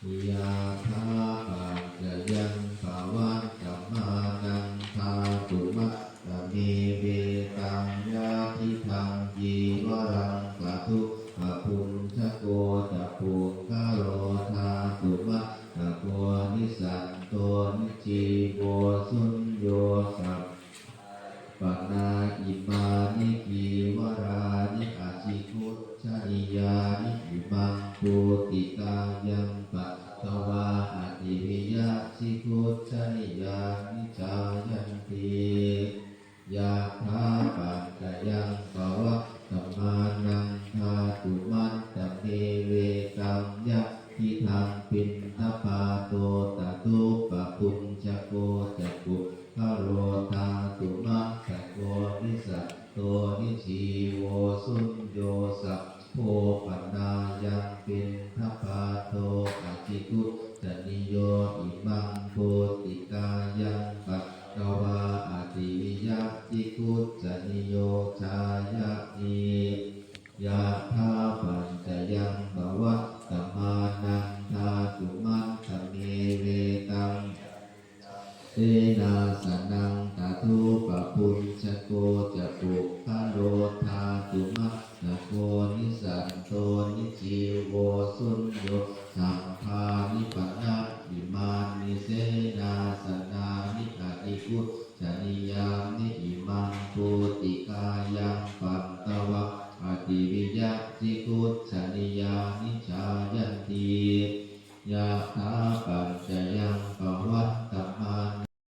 ยาธาปัจจยังภาวันกัมมานังทาตุมัตตะเมเวตังยาทิทังจีวรังกะทุปะพุญชโกจะปุงคาโรธาตุมัตตะโกนิสันโตนิจีโวสุญโยสัพปนาอิมานิกีวรานิอาชิคุชนิยานิอิมังปุติกายังปัตตวาอติวิยะชิคุชนิยานิจายันติยาธาปัจจยังภวะสัมมานังทาตุมัตตะเมเวตังยะทิทังปิณฑปาโตตตุปะปุญจโกจักขุคโรธาตุมัตตะโกนิสัตโตนิชีโวสุญโยสัพโพปนายังปิณฑปาโตอาจิกุจนิโยอิมังโพติกายังปัตตวาอติวิยะจิกุจนิโยชายะนิยาธาปัญจยังภวะสัมมานังทาตุมัตตะเมเวตังเตนะสนังตทุปะพุญชโกจะปุคโรธาตุมัตตะโกนิสันโตนิจีโวสุญโยสัมภานิปันนะอิมานิเสนาสนานิอาทิกุจนิยามนิอิมังปุติกายังปัต